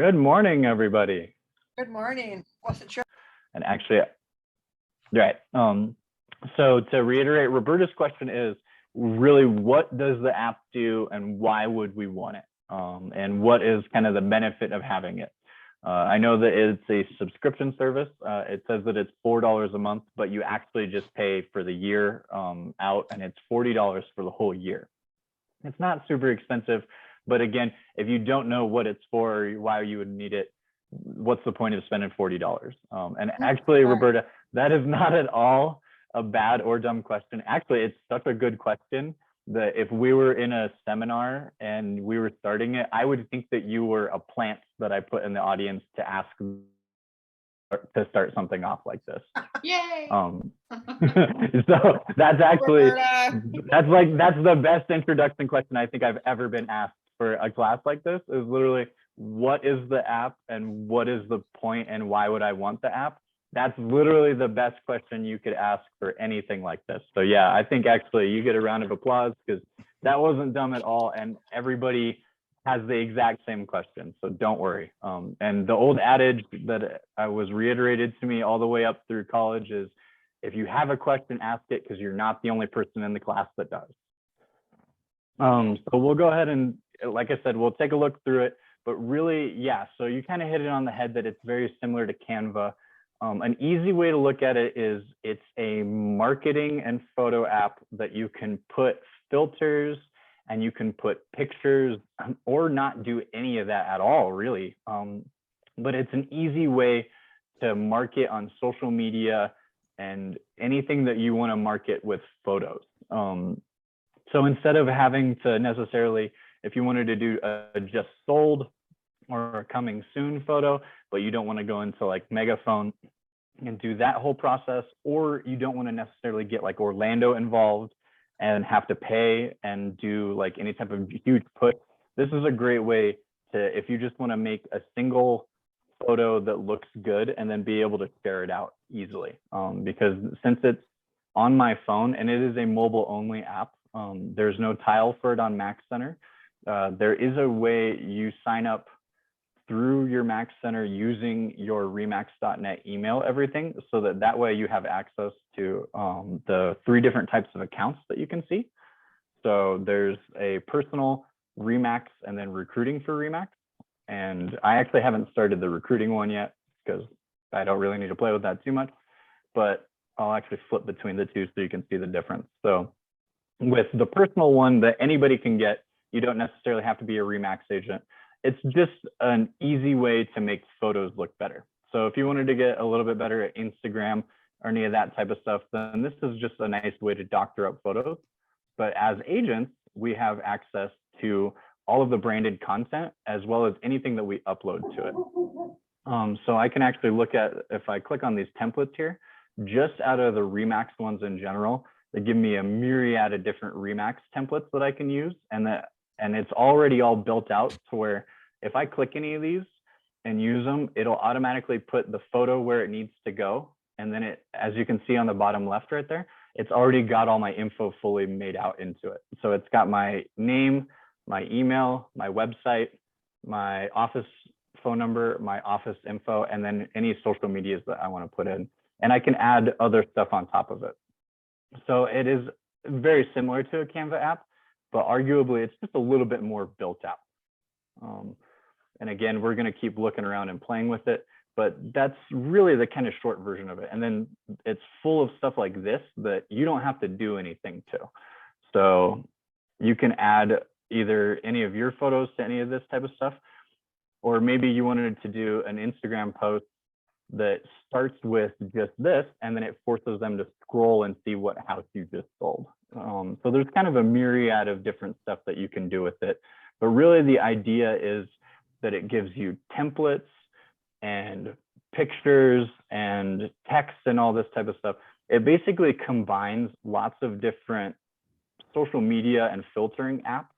Good morning, everybody. Good morning. Wasn't sure. And actually, right. So to reiterate, Roberta's question is really, what does the app do and why would we want it? And what is kind of the benefit of having it? I know that it's a subscription service. It says that it's $4 a month, but you actually just pay for the year out, and it's $40 for the whole year. It's not super expensive, but again, if you don't know what it's for or why you would need it, what's the point of spending $40? And actually, Roberta, that is not at all a bad or dumb question. Actually, it's such a good question that if we were in a seminar and we were starting it, I would think that you were a plant that I put in the audience to ask to start something off like this. Yay! So that's actually, that's the best introduction question I think I've ever been asked for a class like this, is literally, what is the app and what is the point and why would I want the app? That's literally the best question you could ask for anything like this. So yeah, I think actually you get a round of applause because that wasn't dumb at all. And everybody has the exact same question. So don't worry. And the old adage that was reiterated to me all the way up through college is, if you have a question, ask it, because you're not the only person in the class that does. So we'll go ahead and, like I said, we'll take a look through it. But really, yeah, so you kind of hit it on the head that it's very similar to Canva. An easy way to look at it is it's a marketing and photo app that you can put filters and you can put pictures or not do any of that at all, really. But it's an easy way to market on social media and anything that you want to market with photos. So instead of having to necessarily, if you wanted to do a just sold or a coming soon photo, but you don't want to go into like Megaphone and do that whole process, or you don't want to necessarily get like Orlando involved and have to pay and do like any type of huge push, this is a great way to, if you just want to make a single photo that looks good and then be able to share it out easily. Because since it's on my phone and it is a mobile only app, there's no tile for it on Mac Center. There is a way you sign up through your Mac Center using your remax.net email everything, so that way you have access to the 3 different types of accounts that you can see. So there's a personal, Remax, and then recruiting for Remax. And I actually haven't started the recruiting one yet because I don't really need to play with that too much, but I'll actually flip between the two so you can see the difference. So with the personal one that anybody can get, you don't necessarily have to be a Remax agent. It's just an easy way to make photos look better. So if you wanted to get a little bit better at Instagram or any of that type of stuff, then this is just a nice way to doctor up photos. But as agents, we have access to all of the branded content as well as anything that we upload to it. So I can actually look at, if I click on these templates here, just out of the Remax ones in general, they give me a myriad of different Remax templates that I can use, and it's already all built out to where if I click any of these and use them, it'll automatically put the photo where it needs to go. And then it, as you can see on the bottom left right there, it's already got all my info fully made out into it. So it's got my name, my email, my website, my office phone number, my office info, and then any social medias that I want to put in. And I can add other stuff on top of it. So it is very similar to a Canva app, but arguably it's just a little bit more built out. And again, we're going to keep looking around and playing with it, but that's really the kind of short version of it. And then it's full of stuff like this that you don't have to do anything to. So you can add either any of your photos to any of this type of stuff, or maybe you wanted to do an Instagram post that starts with just this, and then it forces them to scroll and see what house you just sold. So there's kind of a myriad of different stuff that you can do with it. But really the idea is that it gives you templates and pictures and text and all this type of stuff. It basically combines lots of different social media and filtering apps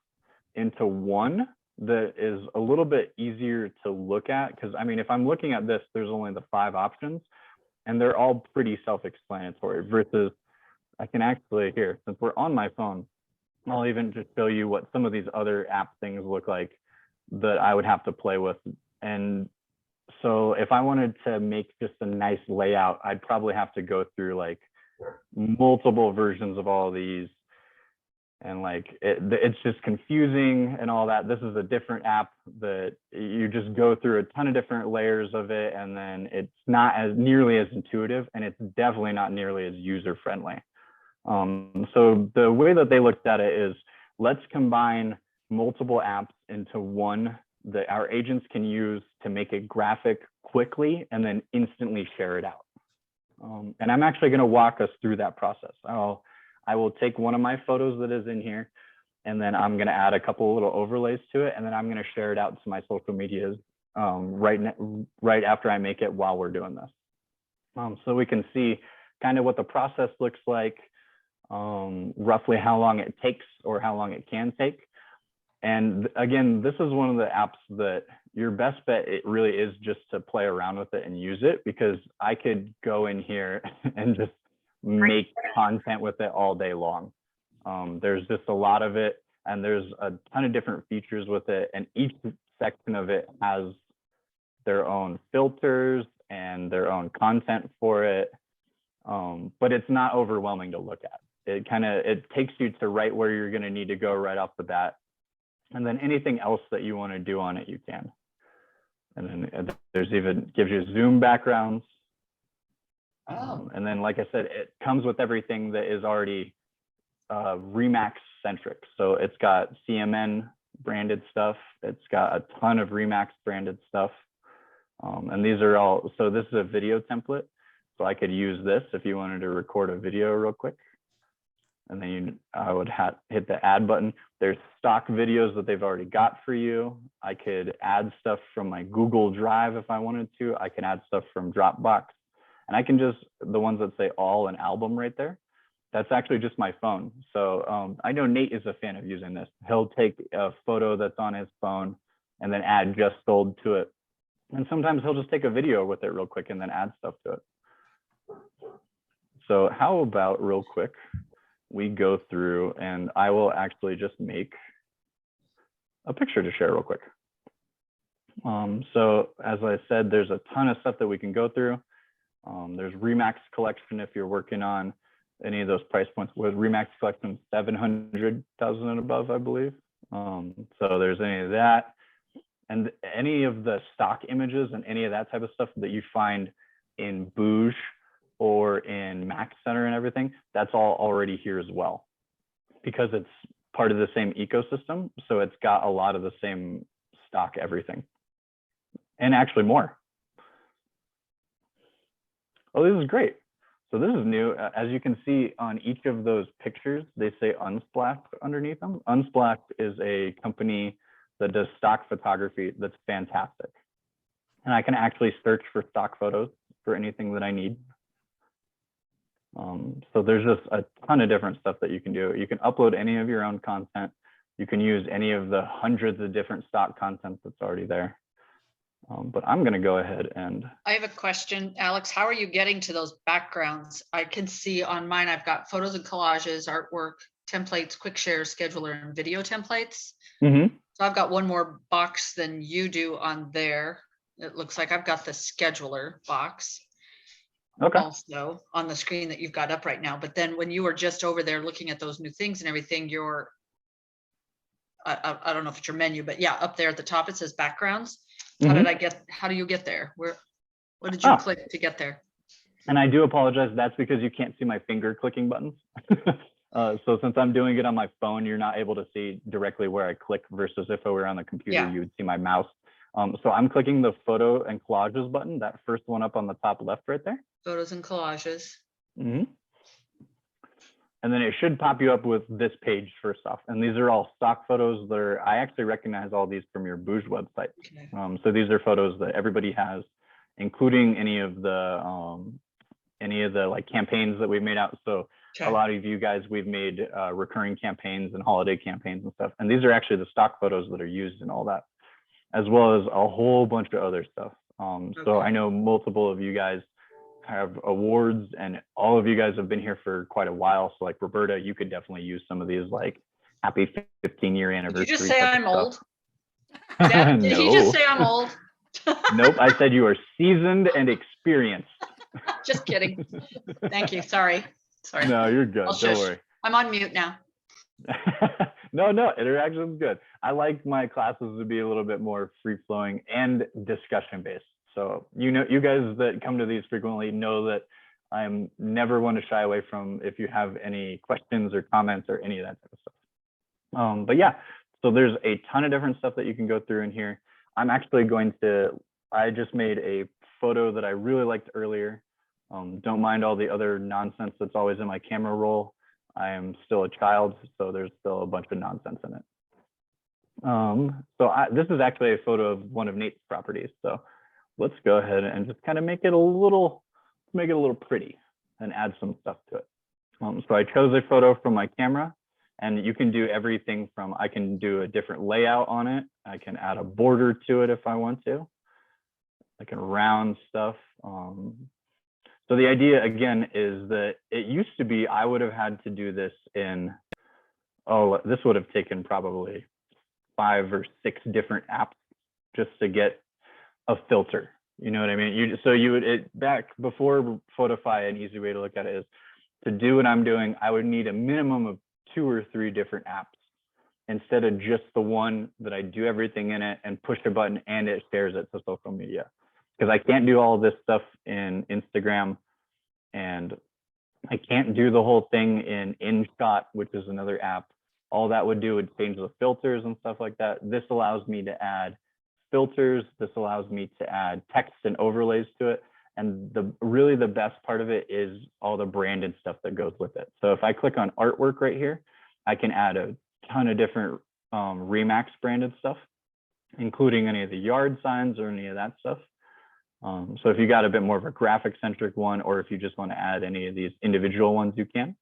into one that is a little bit easier to look at. Because I mean, if I'm looking at this, there's only the 5 options and they're all pretty self-explanatory, versus I can actually, here, since we're on my phone, I'll even just show you what some of these other app things look like that I would have to play with And so if I wanted to make just a nice layout, I'd probably have to go through like multiple versions of all of these. And like it's just confusing and all that. This is a different app that you just go through a ton of different layers of it, and then it's not as nearly as intuitive, and it's definitely not nearly as user friendly. So the way that they looked at it is, let's combine multiple apps into one that our agents can use to make a graphic quickly and then instantly share it out. And I'm actually going to walk us through that process. I will take one of my photos that is in here, and then I'm going to add a couple of little overlays to it, and then I'm going to share it out to my social medias right after I make it while we're doing this. So we can see kind of what the process looks like, roughly how long it takes or how long it can take. And again, this is one of the apps that your best bet, it really is just to play around with it and use it, because I could go in here and just make content with it all day long. There's just a lot of it, and there's a ton of different features with it, and each section of it has their own filters and their own content for it. But it's not overwhelming to look at. It takes you to right where you're going to need to go right off the bat, and then anything else that you want to do on it, you can. And then there's even gives you zoom backgrounds. And then, like I said, it comes with everything that is already Remax centric. So it's got CMN branded stuff. It's got a ton of Remax branded stuff. And these are all, so this is a video template. So I could use this if you wanted to record a video real quick. And then I would hit the add button. There's stock videos that they've already got for you. I could add stuff from my Google Drive if I wanted to. I can add stuff from Dropbox. And I can just, the ones that say all an album right there, that's actually just my phone. So I know Nate is a fan of using this. He'll take a photo that's on his phone and then add just sold to it. And sometimes he'll just take a video with it real quick and then add stuff to it. So how about real quick, we go through and I will actually just make a picture to share real quick. So as I said, there's a ton of stuff that we can go through. There's Remax Collection if you're working on any of those price points. With Remax Collection, 700,000 and above, I believe. So there's any of that, and any of the stock images and any of that type of stuff that you find in Booge or in Mac Center and everything, that's all already here as well, because it's part of the same ecosystem. So it's got a lot of the same stock everything, and actually more. Oh, this is great. So this is new. As you can see on each of those pictures, they say Unsplash underneath them. Unsplash is a company that does stock photography that's fantastic. And I can actually search for stock photos for anything that I need. So there's just a ton of different stuff that you can do. You can upload any of your own content. You can use any of the hundreds of different stock content that's already there. But I'm going to go ahead and. I have a question, Alex. How are you getting to those backgrounds? I can see on mine, I've got photos and collages, artwork, templates, quick share, scheduler, and video templates. Mm-hmm. So I've got one more box than you do on there. It looks like I've got the scheduler box. Okay. Also on the screen that you've got up right now. But then when you were just over there looking at those new things and everything, I don't know if it's your menu, but yeah, up there at the top, it says backgrounds. How do you get there? What did you click to get there? And I do apologize. That's because you can't see my finger clicking buttons. So since I'm doing it on my phone, you're not able to see directly where I click, versus if I were on the computer, you would see my mouse. So I'm clicking the photo and collages button, that first one up on the top left right there. Photos and collages. Mm-hmm. And then it should pop you up with this page first off. And these are all stock photos that are, I actually recognize all these from your Booge website. Okay. So these are photos that everybody has, including any of the like campaigns that we've made out. So okay. A lot of you guys, we've made recurring campaigns and holiday campaigns and stuff. And these are actually the stock photos that are used in all that, as well as a whole bunch of other stuff. Okay. So I know multiple of you guys have awards, and all of you guys have been here for quite a while. So like Roberta, you could definitely use some of these, like happy 15-year anniversary. Did you just say I'm old? Did he just say I'm old? Nope, I said you are seasoned and experienced. Just kidding. Thank you. Sorry. No, you're good. I'll Don't shush. worry. I'm on mute now. No, interaction is good. I like my classes to be a little bit more free flowing and discussion based. So, you guys that come to these frequently know that I'm never one to shy away from if you have any questions or comments or any of that type of stuff. But yeah, so there's a ton of different stuff that you can go through in here. I'm actually I just made a photo that I really liked earlier. Don't mind all the other nonsense that's always in my camera roll. I am still a child, so there's still a bunch of nonsense in it. This is actually a photo of one of Nate's properties. So let's go ahead and just kind of make it a little pretty and add some stuff to it. So I chose a photo from my camera, and you can do everything from, I can do a different layout on it. I can add a border to it if I want to. I can round stuff. So the idea again is that it used to be I would have had to do this in, this would have taken probably 5 or 6 different apps just to get a filter. You know what I mean? Back before Photofy, an easy way to look at it is to do what I'm doing, I would need a minimum of 2 or 3 different apps instead of just the one that I do everything in it and push a button and it shares it to social media. Because I can't do all this stuff in Instagram, and I can't do the whole thing in InShot, which is another app. All that would do would change the filters and stuff like that. This allows me to add filters. This allows me to add text and overlays to it. And really the best part of it is all the branded stuff that goes with it. So if I click on artwork right here, I can add a ton of different Remax branded stuff, including any of the yard signs or any of that stuff. So if you got a bit more of a graphic centric one, or if you just want to add any of these individual ones, you can.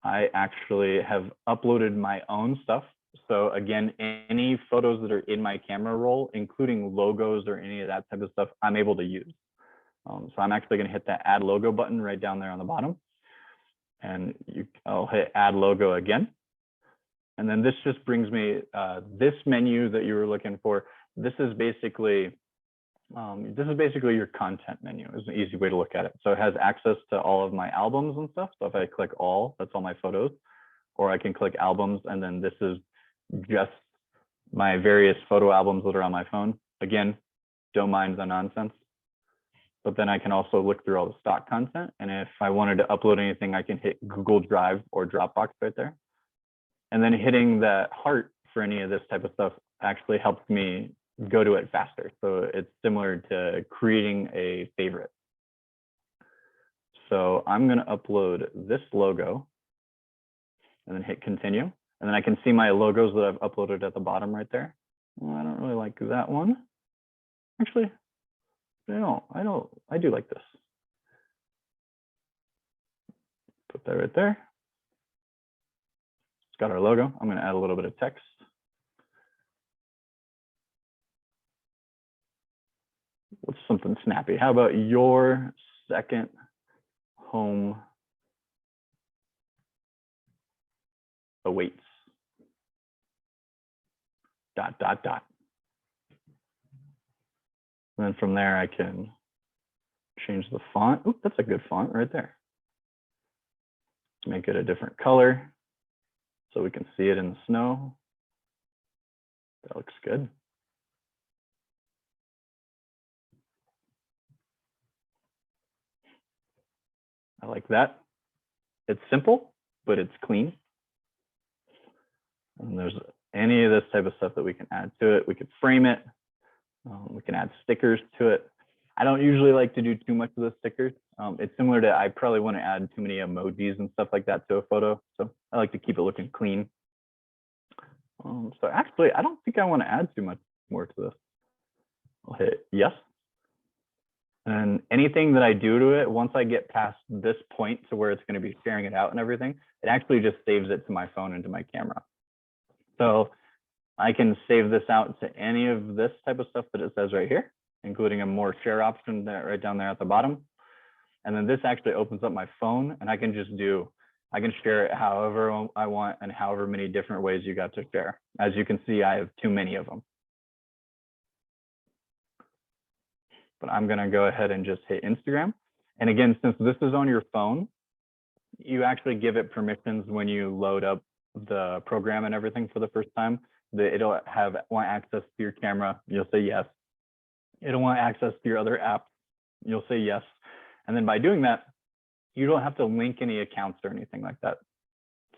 I actually have uploaded my own stuff. So again, any photos that are in my camera roll, including logos or any of that type of stuff, I'm able to use. So I'm actually going to hit that add logo button right down there on the bottom. And I'll hit add logo again. And then this just brings me this menu that you were looking for. This is basically your content menu, is an easy way to look at it. So it has access to all of my albums and stuff. So if I click all, that's all my photos, or I can click albums, and then this is just my various photo albums that are on my phone. Again, don't mind the nonsense. But then I can also look through all the stock content. And if I wanted to upload anything, I can hit Google Drive or Dropbox right there. And then hitting the heart for any of this type of stuff actually helps me go to it faster. So it's similar to creating a favorite. So I'm going to upload this logo and then hit continue. And then I can see my logos that I've uploaded at the bottom right there. Well, I don't really like that one. Actually, I do like this. Put that right there. It's got our logo. I'm going to add a little bit of text. What's something snappy? How about your second home awaits. ... And then from there, I can change the font. Oop, that's a good font right there. Make it a different color so we can see it in the snow. That looks good. I like that. It's simple, but it's clean. And there's any of this type of stuff that we can add to it. We could frame it. We can add stickers to it. I don't usually like to do too much of the stickers. It's similar to, I probably wouldn't add too many emojis and stuff like that to a photo. So I like to keep it looking clean. So actually, I don't think I want to add too much more to this. I'll hit yes. And anything that I do to it, once I get past this point to where it's going to be sharing it out and everything, it actually just saves it to my phone and to my camera. So I can save this out to any of this type of stuff that it says right here, including a more share option that right down there at the bottom. And then this actually opens up my phone, and I can share it however I want and however many different ways you got to share. As you can see, I have too many of them. but I'm going to go ahead and just hit Instagram. And again, since this is on your phone, you actually give it permissions when you load up the program and everything for the first time. It'll want access to your camera. You'll say yes. It'll want access to your other apps. You'll say yes. And then by doing that, you don't have to link any accounts or anything like that.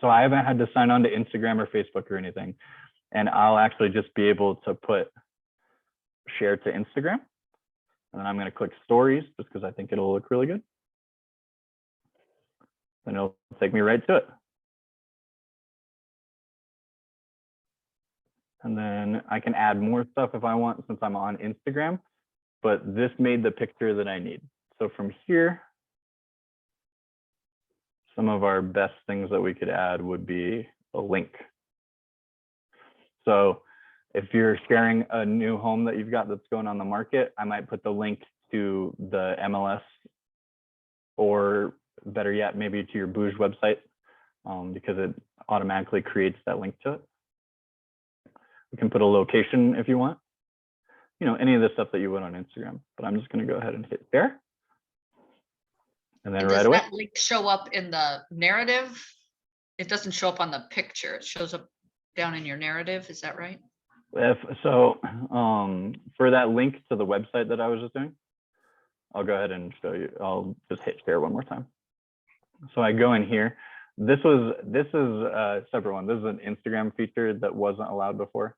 So I haven't had to sign on to Instagram or Facebook or anything. And I'll actually just be able to put share to Instagram. And then I'm going to click stories just because I think it'll look really good. And it'll take me right to it. And then I can add more stuff if I want since I'm on Instagram, but this made the picture that I need. So from here, some of our best things that we could add would be a link. So if you're sharing a new home that you've got that's going on the market, I might put the link to the MLS, or better yet, maybe to your Bouge website, because it automatically creates that link to it. You can put a location if you want, you know, any of the stuff that you would on Instagram, but I'm just going to go ahead and hit share. And then right away. Does that link show up in the narrative? It doesn't show up on the picture. It shows up down in your narrative. Is that right? So for that link to the website that I was just doing, I'll go ahead and show you. I'll just hit share one more time. So I go in here. This is a separate one. This is an Instagram feature that wasn't allowed before.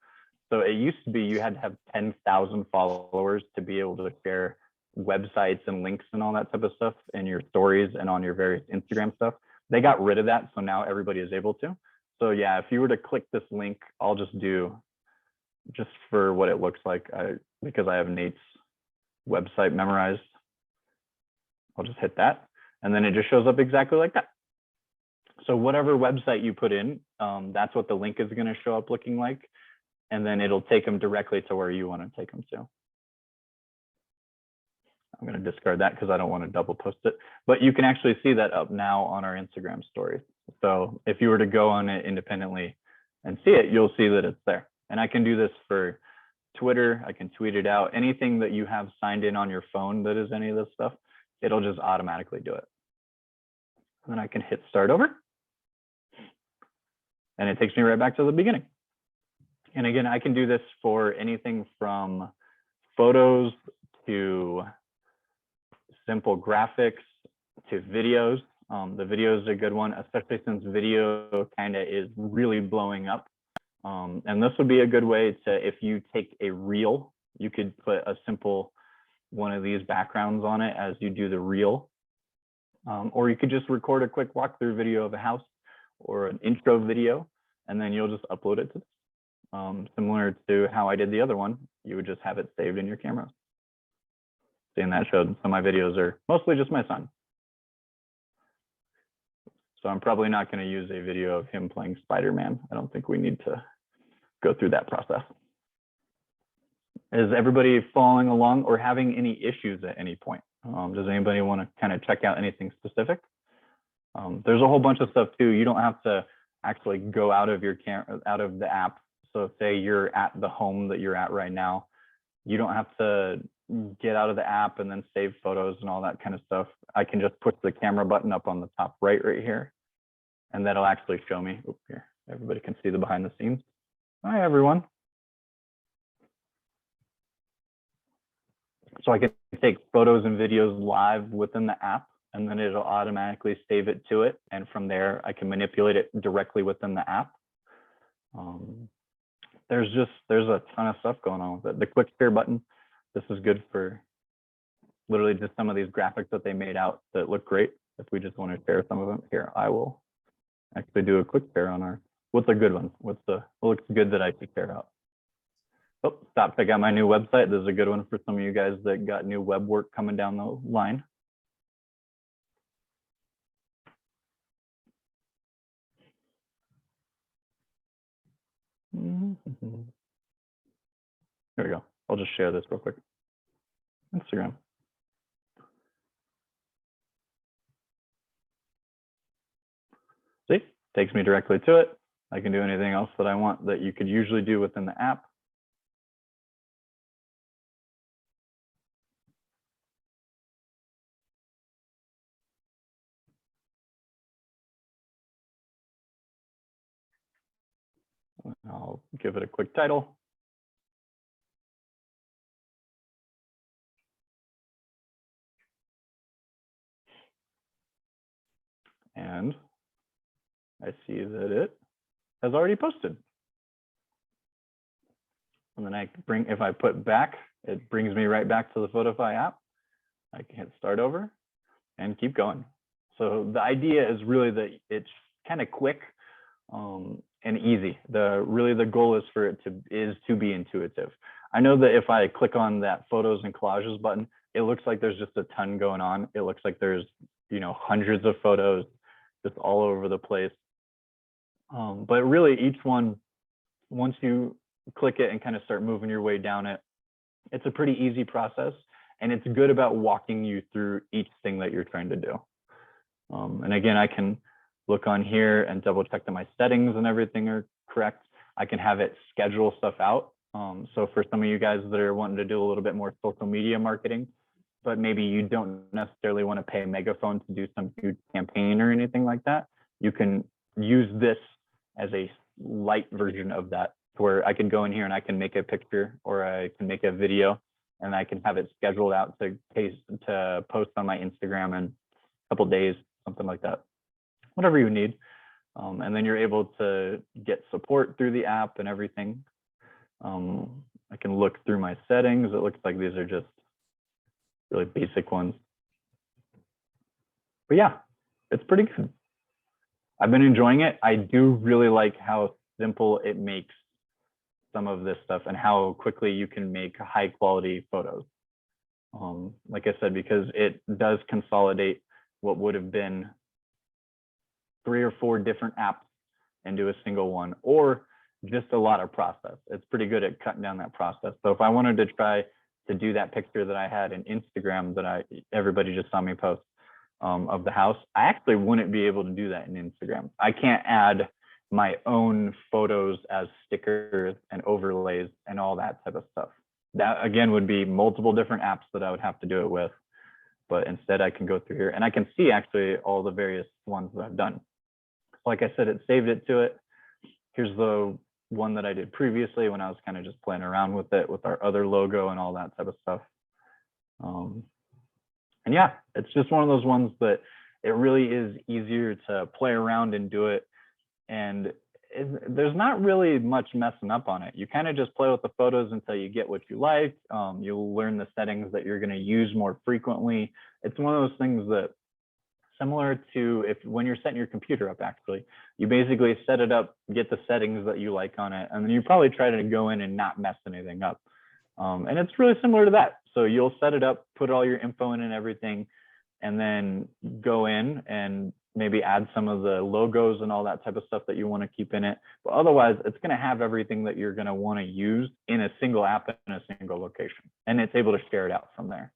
So it used to be you had to have 10,000 followers to be able to share websites and links and all that type of stuff in your stories and on your various Instagram stuff. They got rid of that, so now everybody is able to. So yeah, if you were to click this link, I'll just do, just for what it looks like, because I have Nate's website memorized, I'll just hit that, and then it just shows up exactly like that. So whatever website you put in, that's what the link is going to show up looking like, and then it'll take them directly to where you want to take them to. I'm going to discard that because I don't want to double post it, but you can actually see that up now on our Instagram story. So if you were to go on it independently and see it, you'll see that it's there. And I can do this for Twitter. I can tweet it out. Anything that you have signed in on your phone that is any of this stuff, it'll just automatically do it. And then I can hit start over. And it takes me right back to the beginning. And again, I can do this for anything from photos to simple graphics to videos. The video is a good one, especially since video kind of is really blowing up. And this would be a good way to, if you take a reel, you could put a simple one of these backgrounds on it as you do the reel. Or you could just record a quick walkthrough video of a house or an intro video, and then you'll just upload it to this. Similar to how I did the other one, you would just have it saved in your camera. Seeing that showed some of my videos are mostly just my son. So I'm probably not going to use a video of him playing Spider-Man. I don't think we need to go through that process. Is everybody following along or having any issues at any point? Does anybody want to kind of check out anything specific? There's a whole bunch of stuff too. You don't have to actually go out of your out of the app. So say you're at the home that you're at right now, you don't have to get out of the app and then save photos and all that kind of stuff. I can just push the camera button up on the top right here, and that'll actually show me. Oops, here, everybody can see the behind the scenes. Hi, everyone. So I can take photos and videos live within the app, and then it'll automatically save it to it. And from there, I can manipulate it directly within the app. There's a ton of stuff going on with it. The quick share button, this is good for literally just some of these graphics that they made out that look great. If we just want to share some of them here, I will actually do a quick share on our, what's a good one? What looks good that I could share out? Oh, stop, check out my new website. This is a good one for some of you guys that got new web work coming down the line. Here we go. I'll just share this real quick. Instagram. See, takes me directly to it. I can do anything else that I want that you could usually do within the app. I'll give it a quick title. And I see that it has already posted. And then if I put back, it brings me right back to the Photofy app. I can hit start over and keep going. So the idea is really that it's kind of quick and easy. Really the goal is for it to be intuitive. I know that if I click on that photos and collages button, it looks like there's just a ton going on. It looks like there's, you know, hundreds of photos just all over the place. But really each one, once you click it and kind of start moving your way down it, it's a pretty easy process, and it's good about walking you through each thing that you're trying to do. And again, I can look on here and double check that my settings and everything are correct. I can have it schedule stuff out. So for some of you guys that are wanting to do a little bit more social media marketing, but maybe you don't necessarily want to pay a megaphone to do some huge campaign or anything like that, you can use this as a light version of that, where I can go in here and I can make a picture or I can make a video and I can have it scheduled out to post on my Instagram in a couple days, something like that, whatever you need. And then you're able to get support through the app and everything. I can look through my settings. It looks like these are just really basic ones. But yeah, it's pretty good. I've been enjoying it. I do really like how simple it makes some of this stuff and how quickly you can make high quality photos. Like I said, because it does consolidate what would have been 3 or 4 different apps into a single one, or just a lot of process. It's pretty good at cutting down that process. So if I wanted to try to do that picture that I had in Instagram that everybody just saw me post of the house, I actually wouldn't be able to do that in Instagram. I can't add my own photos as stickers and overlays and all that type of stuff. That again would be multiple different apps that I would have to do it with. But instead I can go through here and I can see actually all the various ones that I've done. Like I said, it saved it to it. Here's the one that I did previously when I was kind of just playing around with it with our other logo and all that type of stuff. And yeah, it's just one of those ones that it really is easier to play around and do it. And there's not really much messing up on it. You kind of just play with the photos until you get what you like. You'll learn the settings that you're going to use more frequently. It's one of those things that, similar to when you're setting your computer up, actually, you basically set it up, get the settings that you like on it, and then you probably try to go in and not mess anything up. And it's really similar to that. So you'll set it up, put all your info in and everything, and then go in and maybe add some of the logos and all that type of stuff that you want to keep in it. But otherwise, it's going to have everything that you're going to want to use in a single app in a single location. And it's able to share it out from there.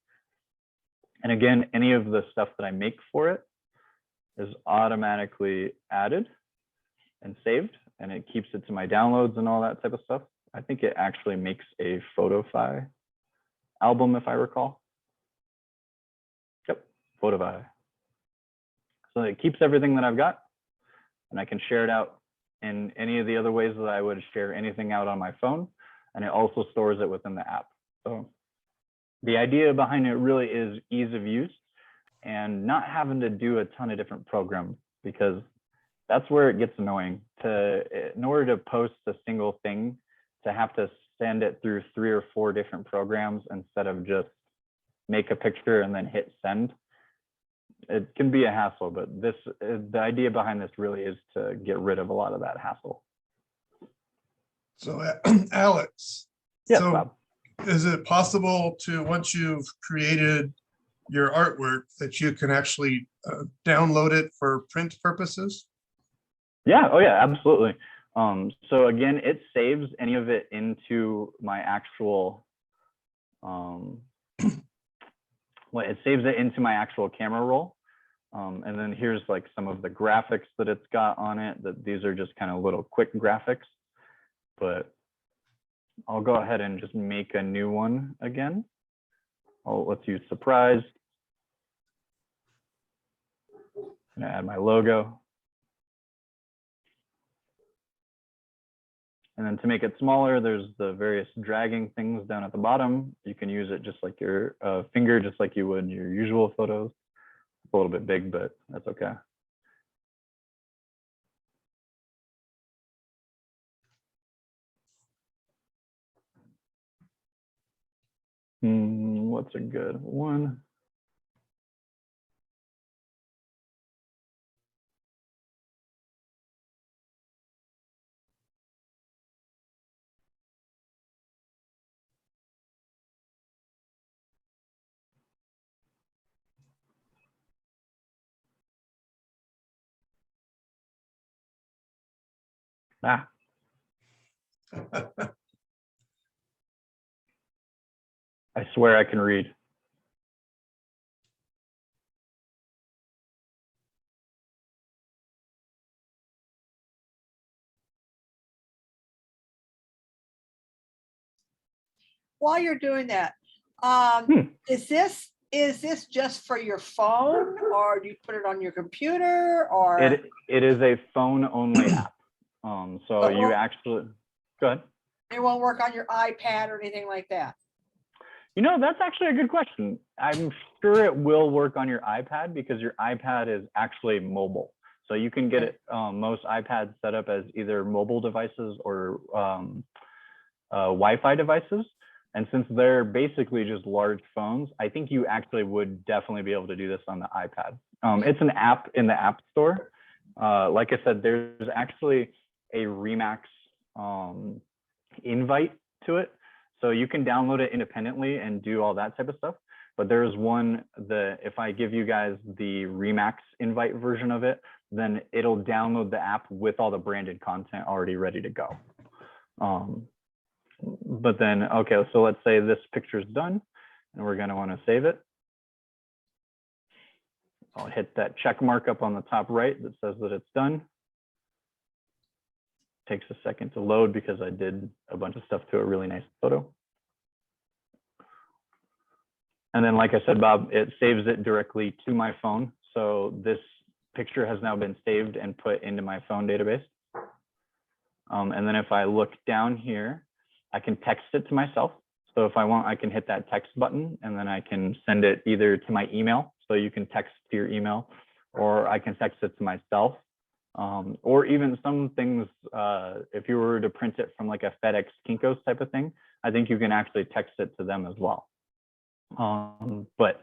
And again, any of the stuff that I make for it is automatically added and saved, and it keeps it to my downloads and all that type of stuff. I think it actually makes a Photofy album, if I recall. Yep, Photofy. So it keeps everything that I've got, and I can share it out in any of the other ways that I would share anything out on my phone, and it also stores it within the app. So the idea behind it really is ease of use and not having to do a ton of different programs, because that's where it gets annoying. In order to post a single thing, to have to send it through 3 or 4 different programs instead of just make a picture and then hit send. It can be a hassle, but the idea behind this really is to get rid of a lot of that hassle. So Alex, Yes, so Bob. is it possible to, once you've created your artwork, that you can actually download it for print purposes? Yeah, oh yeah, absolutely. So again, it saves any of it into my actual, it saves it into my actual camera roll. And then here's like some of the graphics that it's got on it, that these are just kind of little quick graphics, but I'll go ahead and just make a new one again. Let's use surprise. I'm gonna add my logo. And then to make it smaller, there's the various dragging things down at the bottom. You can use it just like your finger, just like you would your usual photos. It's a little bit big, but that's okay. What's a good one? Ah, I swear I can read. While you're doing that, is this just for your phone, or do you put it on your computer, or? It is a phone only app. So you actually, go ahead. It won't work on your iPad or anything like that. You know, that's actually a good question. I'm sure it will work on your iPad because your iPad is actually mobile. So you can get it, most iPads set up as either mobile devices or Wi-Fi devices. And since they're basically just large phones, I think you actually would definitely be able to do this on the iPad. It's an app in the App Store. Like I said, there's actually a Remax invite to it. So you can download it independently and do all that type of stuff. But there's one that if I give you guys the Remax invite version of it, then it'll download the app with all the branded content already ready to go. But then, okay, so let's say this picture is done and we're going to want to save it. I'll hit that check mark up on the top right that says that it's done. Takes a second to load because I did a bunch of stuff to a really nice photo. And then, like I said, Bob, it saves it directly to my phone. So this picture has now been saved and put into my phone database. And then if I look down here, I can text it to myself. So if I want, I can hit that text button and then I can send it either to my email. So you can text to your email, or I can text it to myself. Or even some things, if you were to print it from like a FedEx Kinko's type of thing, I think you can actually text it to them as well. But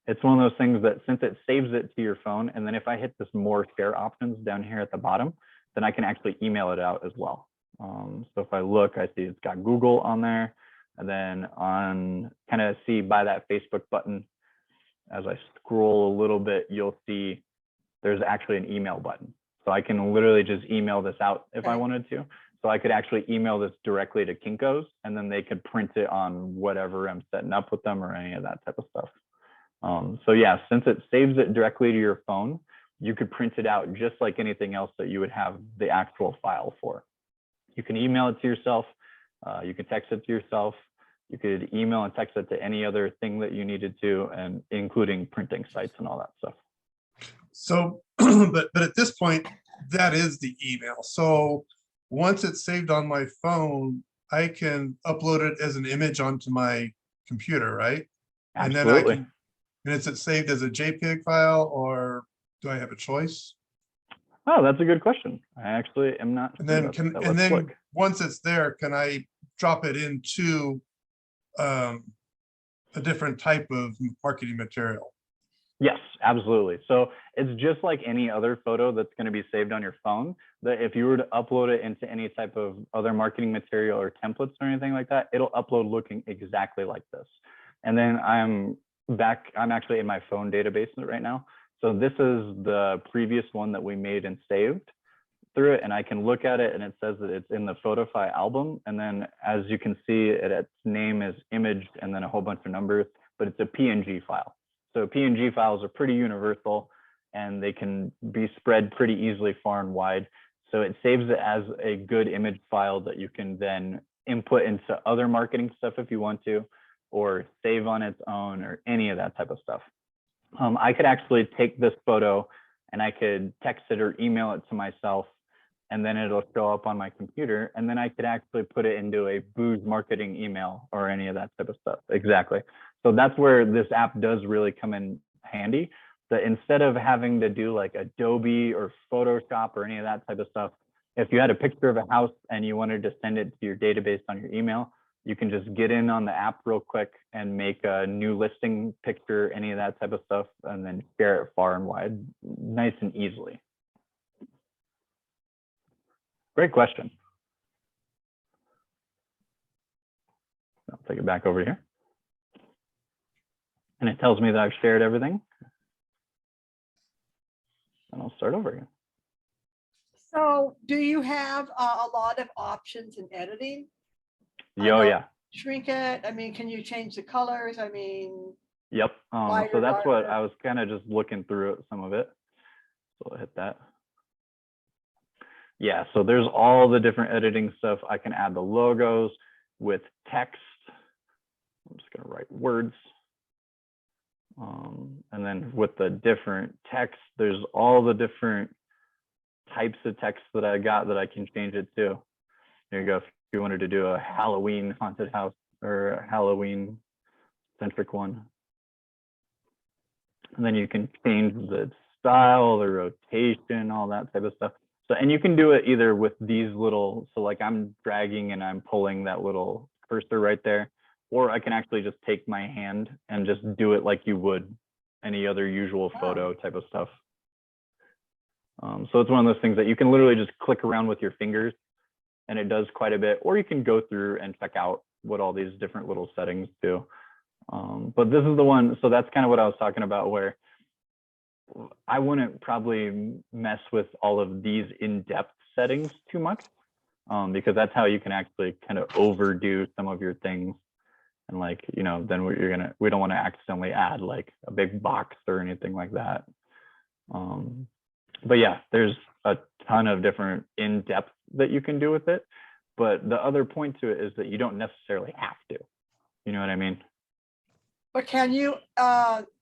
it's one of those things that since it saves it to your phone, and then if I hit this more share options down here at the bottom, then I can actually email it out as well. So if I look, I see it's got Google on there, and then on kind of see by that Facebook button, as I scroll a little bit, you'll see there's actually an email button. So I can literally just email this out if I wanted to. So I could actually email this directly to Kinko's, and then they could print it on whatever I'm setting up with them or any of that type of stuff. So yeah, since it saves it directly to your phone, you could print it out just like anything else that you would have the actual file for. You can email it to yourself. You can text it to yourself. You could email and text it to any other thing that you needed to, and including printing sites and all that stuff. So, but at this point, that is the email. So once it's saved on my phone, I can upload it as an image onto my computer, right? Absolutely. And then I can, and is it saved as a JPEG file, or do I have a choice? Oh, that's a good question. I actually am not. And then Look. Once it's there, can I drop it into a different type of marketing material? Yes, absolutely. So it's just like any other photo that's going to be saved on your phone, that if you were to upload it into any type of other marketing material or templates or anything like that, it'll upload looking exactly like this. And then I'm actually in my phone database right now. So this is the previous one that we made and saved through it. And I can look at it and it says that it's in the Photofy album. And then as you can see, its name is imaged and then a whole bunch of numbers, but it's a PNG file. So PNG files are pretty universal and they can be spread pretty easily far and wide. So it saves it as a good image file that you can then input into other marketing stuff if you want to, or save on its own or any of that type of stuff. I could actually take this photo and I could text it or email it to myself and then it'll show up on my computer, and then I could actually put it into a booze marketing email or any of that type of stuff. Exactly. So that's where this app does really come in handy. That instead of having to do like Adobe or Photoshop or any of that type of stuff, if you had a picture of a house and you wanted to send it to your database on your email, you can just get in on the app real quick and make a new listing picture, any of that type of stuff, and then share it far and wide, nice and easily. Great question. I'll take it back over here. And it tells me that I've shared everything. And I'll start over again. So do you have a lot of options in editing? Oh, yeah. Shrink it. I mean, can you change the colors? I mean, Yep. So lighter, that's what darker. I was kind of just looking through it, some of it. So I'll hit that. Yeah, so there's all the different editing stuff. I can add the logos with text. I'm just gonna write words. And then with the different text, there's all the different types of text that I got that I can change it to. There you go. If you wanted to do a Halloween haunted house or a Halloween centric one. And then you can change the style, the rotation, all that type of stuff. So, and you can do it either with these little, so like I'm dragging and I'm pulling that little cursor right there, or I can actually just take my hand and just do it like you would any other usual photo type of stuff. So it's one of those things that you can literally just click around with your fingers and it does quite a bit, or you can go through and check out what all these different little settings do. But this is the one, so that's kind of what I was talking about, where I wouldn't probably mess with all of these in-depth settings too much, because that's how you can actually kind of overdo some of your things. And like, you know, then we don't want to accidentally add like a big box or anything like that. But yeah, there's a ton of different in-depth that you can do with it. But the other point to it is that you don't necessarily have to. You know what I mean? But can you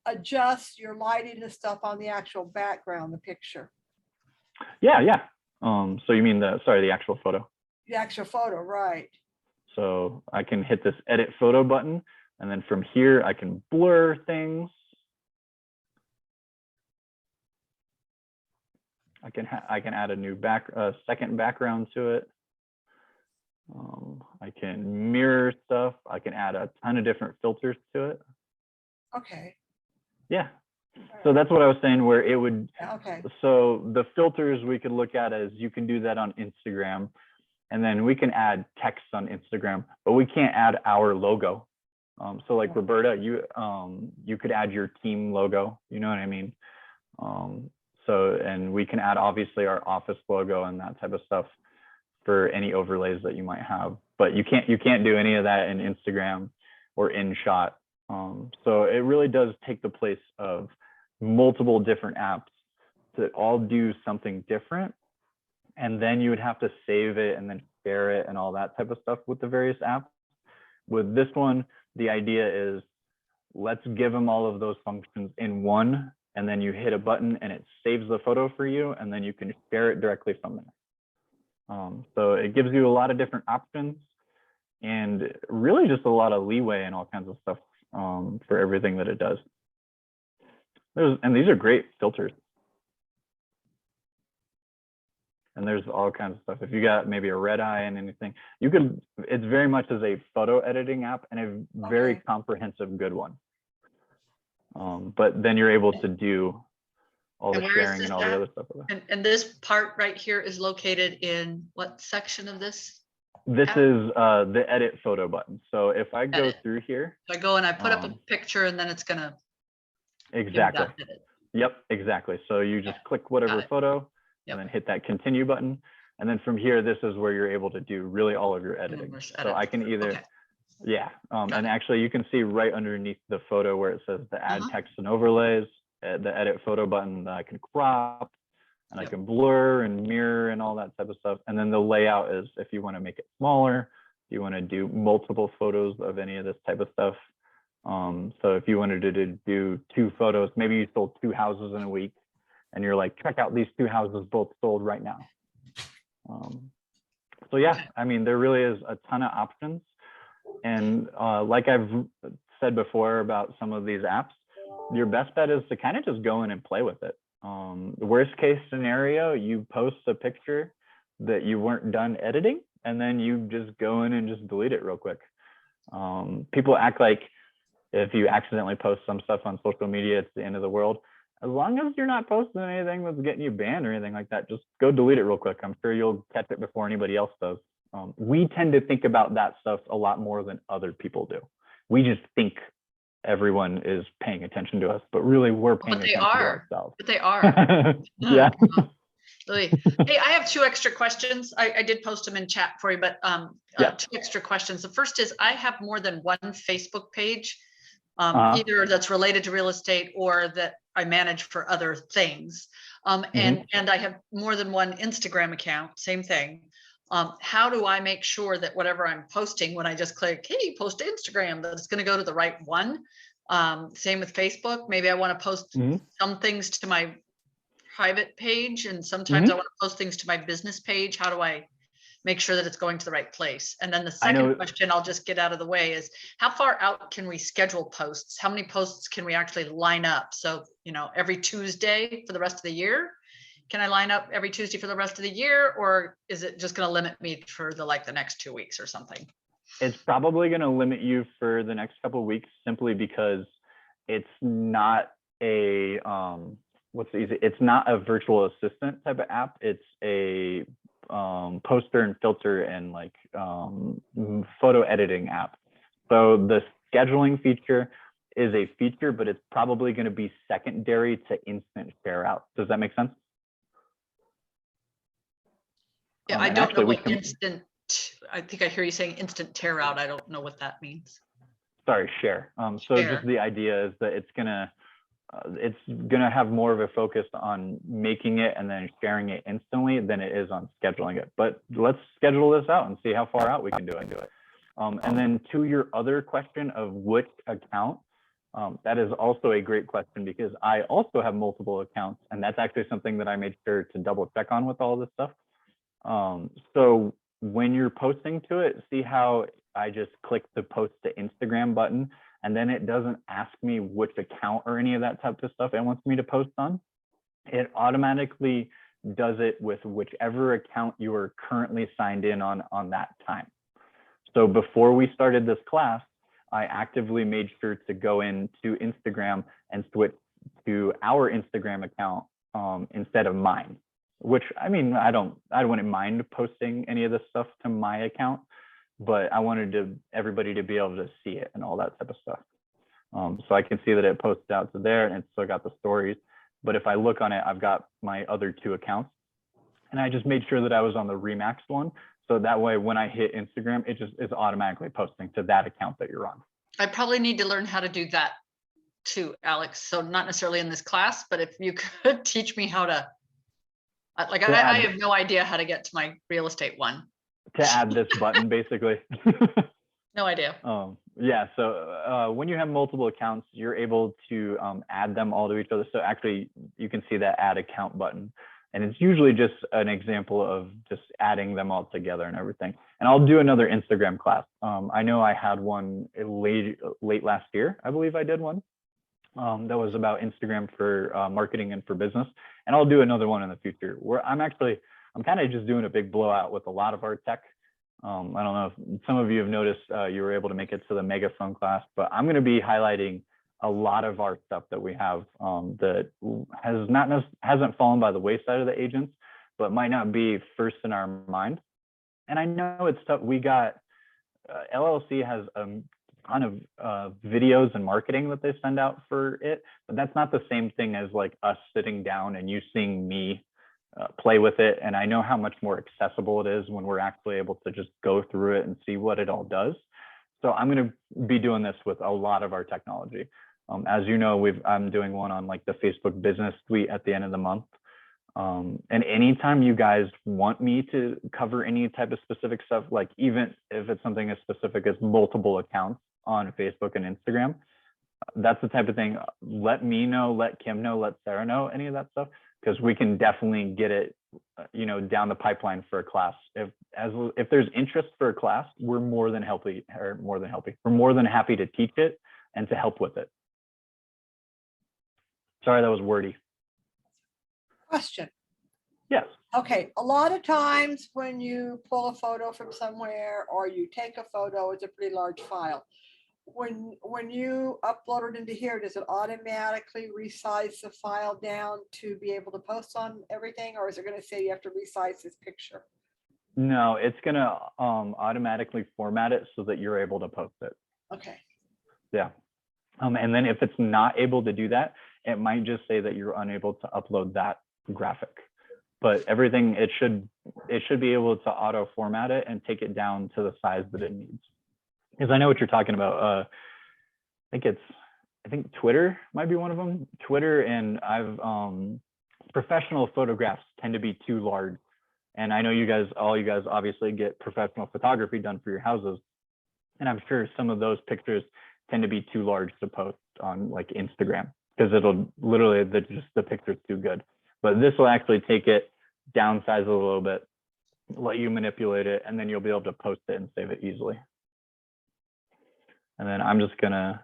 adjust your lighting and stuff on the actual background, the picture? Yeah, yeah. So you mean the actual photo? The actual photo, right? So I can hit this edit photo button, and then from here I can blur things. I can add a new second background to it. I can mirror stuff. I can add a ton of different filters to it. Okay. Yeah. So that's what I was saying, where it would. Okay. So the filters we could look at is you can do that on Instagram, and then we can add text on Instagram, but we can't add our logo. So like Roberta, you could add your team logo. You know what I mean? So, and we can add obviously our office logo and that type of stuff for any overlays that you might have, but you can't do any of that in Instagram or InShot. So it really does take the place of multiple different apps that all do something different. And then you would have to save it and then share it and all that type of stuff with the various apps. With this one, the idea is let's give them all of those functions in one, and then you hit a button and it saves the photo for you, and then you can share it directly from there. So it gives you a lot of different options and really just a lot of leeway and all kinds of stuff for everything that it does. And these are great filters. And there's all kinds of stuff. If you got maybe a red eye and anything, you could, it's very much as a photo editing app and a very comprehensive good one. But then you're able to do all the sharing and all the other stuff. And this part right here is located in what section of this? This is the edit photo button. So if I go through here. So I go and I put up a picture and then it's gonna. Exactly. Yep, exactly. So you just click whatever photo and then hit that continue button. And then from here, this is where you're able to do really all of your editing. So I can either, and actually you can see right underneath the photo where it says the add text and overlays, the edit photo button that I can crop and I can blur and mirror and all that type of stuff. And then the layout is if you want to make it smaller, if you want to do multiple photos of any of this type of stuff. So if you wanted to do 2 photos, maybe you sold 2 houses in a week and you're like, check out these 2 houses both sold right now. So yeah, I mean, there really is a ton of options. And like I've said before about some of these apps, your best bet is to kind of just go in and play with it. The worst case scenario, you post a picture that you weren't done editing, and then you just go in and just delete it real quick. People act like if you accidentally post some stuff on social media, it's the end of the world. As long as you're not posting anything that's getting you banned or anything like that, just go delete it real quick. I'm sure you'll catch it before anybody else does. We tend to think about that stuff a lot more than other people do. We just think everyone is paying attention to us, but really we're paying attention to ourselves. But they are. Yeah. Really. Hey, I have 2 extra questions. I did post them in chat for you, but Yeah. 2 extra questions. The first is I have more than one Facebook page, either that's related to real estate or that I manage for other things. And I have more than one Instagram account, same thing. How do I make sure that whatever I'm posting, when I just click, hey, post to Instagram, that it's going to go to the right one? Same with Facebook. Maybe I want to post some things to my private page, and sometimes I want to post things to my business page. How do I make sure that it's going to the right place? And then the second question I'll just get out of the way is, how far out can we schedule posts? How many posts can we actually line up? So, you know, every Tuesday for the rest of the year? Can I line up every Tuesday for the rest of the year? Or is it just going to limit me for the next 2 weeks or something? It's probably going to limit you for the next couple of weeks, simply because it's not a, it's not a virtual assistant type of app. It's a poster and filter and photo editing app. So the scheduling feature is a feature, but it's probably going to be secondary to instant share out. Does that make sense? Yeah, I don't know what instant, I think I hear you saying instant tear out. I don't know what that means. Sorry, share. So just the idea is that it's gonna have more of a focus on making it and then sharing it instantly than it is on scheduling it. But let's schedule this out and see how far out we can do it. And then to your other question of which account, that is also a great question, because I also have multiple accounts, and that's actually something that I made sure to double check on with all this stuff. So when you're posting to it, see how I just click the post to Instagram button, and then it doesn't ask me which account or any of that type of stuff it wants me to post on. It automatically does it with whichever account you are currently signed in on that time. So before we started this class, I actively made sure to go into Instagram and switch to our Instagram account instead of mine, which, I mean, I wouldn't mind posting any of this stuff to my account, but I wanted everybody to be able to see it and all that type of stuff. So I can see that it posted out to there, and it's still got the stories. But if I look on it, I've got my other 2 accounts, and I just made sure that I was on the Remax one. So that way, when I hit Instagram, it just is automatically posting to that account that you're on. I probably need to learn how to do that too, Alex. So not necessarily in this class, but if you could teach me how to, I have no idea how to get to my real estate one. To add this button, basically. No idea. Yeah, so when you have multiple accounts, you're able to add them all to each other. So actually, you can see that add account button. And it's usually just an example of just adding them all together and everything. And I'll do another Instagram class. I know I had one late last year. I believe I did one that was about Instagram for marketing and for business. And I'll do another one in the future where I'm kind of just doing a big blowout with a lot of our tech. I don't know if some of you have noticed you were able to make it to the megaphone class, but I'm going to be highlighting a lot of our stuff that we have that hasn't fallen by the wayside of the agents, but might not be first in our mind. And I know it's tough. We got LLC has a ton of videos and marketing that they send out for it, but that's not the same thing as like us sitting down and you seeing me play with it. And I know how much more accessible it is when we're actually able to just go through it and see what it all does. So I'm going to be doing this with a lot of our technology. As you know, I'm doing one on like the Facebook business suite at the end of the month. And anytime you guys want me to cover any type of specific stuff, like even if it's something as specific as multiple accounts on Facebook and Instagram, that's the type of thing. Let me know, let Kim know, let Sarah know, any of that stuff, because we can definitely get it down the pipeline for a class. If there's interest for a class, we're more than happy to teach it and to help with it. Sorry, that was wordy. Question. Yes. Okay, a lot of times when you pull a photo from somewhere or you take a photo, it's a pretty large file. When you upload it into here, does it automatically resize the file down to be able to post on everything, or is it going to say you have to resize this picture? No, it's going to automatically format it so that you're able to post it. Okay. Yeah. And then if it's not able to do that, it might just say that you're unable to upload that graphic. But everything, it should be able to auto format it and take it down to the size that it needs. Because I know what you're talking about. I think Twitter might be one of them. Twitter, and professional photographs tend to be too large. And I know all you guys obviously get professional photography done for your houses. And I'm sure some of those pictures tend to be too large to post on like Instagram, because it'll literally, the picture's too good. But this will actually take it, downsize it a little bit, let you manipulate it, and then you'll be able to post it and save it easily. And then I'm just gonna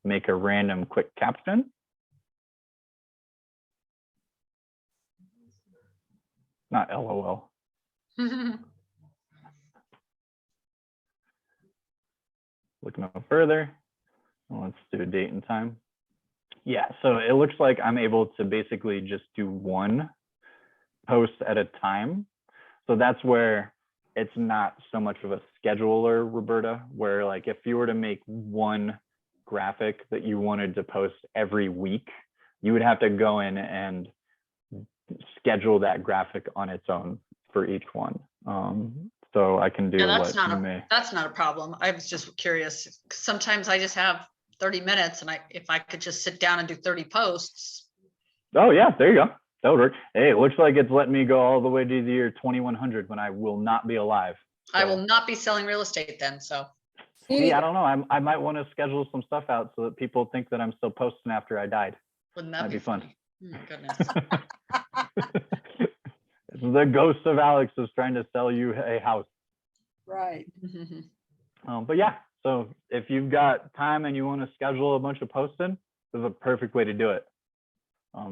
make a random quick caption. Not LOL. Look no further. Let's do date and time. Yeah, so it looks like I'm able to basically just do one post at a time. So that's where it's not so much of a scheduler, Roberta, where like if you were to make one graphic that you wanted to post every week, you would have to go in and schedule that graphic on its own for each one. So I can do that's not a problem. I was just curious. Sometimes I just have 30 minutes, and if I could just sit down and do 30 posts. Oh yeah, there you go. That would work. Hey, it looks like it's letting me go all the way to the year 2100 when I will not be alive. So. I will not be selling real estate then. So. See, I don't know. I might want to schedule some stuff out so that people think that I'm still posting after I died. Wouldn't that That'd be fun? Oh my goodness. The ghost of Alex is trying to sell you a house. Right. But yeah, so if you've got time and you want to schedule a bunch of posting, this is a perfect way to do it.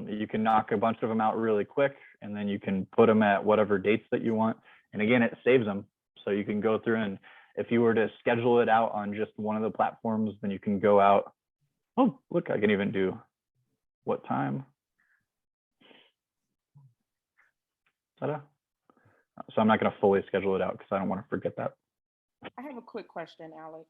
You can knock a bunch of them out really quick, and then you can put them at whatever dates that you want. And again, it saves them. So you can go through, and if you were to schedule it out on just one of the platforms, then you can go out. Oh, look, I can even do what time. Ta-da. So I'm not going to fully schedule it out because I don't want to forget that. I have a quick question, Alex.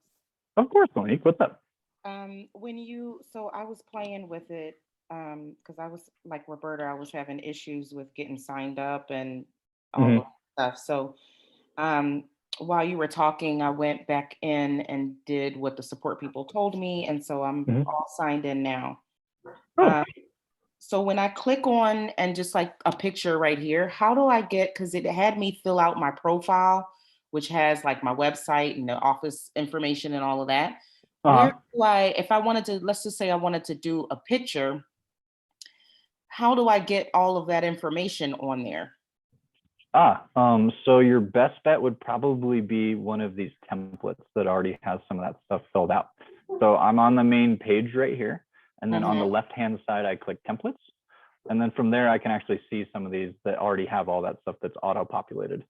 Of course, Monique, what's up? So I was playing with it because I was like Roberta, I was having issues with getting signed up and all that stuff. So while you were talking, I went back in and did what the support people told me. And so I'm all signed in now. So when I click on and just like a picture right here, how do I get, because it had me fill out my profile, which has like my website and the office information and all of that. Where do I, if I wanted to, let's just say I wanted to do a picture, how do I get all of that information on there? So your best bet would probably be one of these templates that already has some of that stuff filled out. So I'm on the main page right here. And then on the left-hand side, I click templates. And then from there, I can actually see some of these that already have all that stuff that's auto-populated.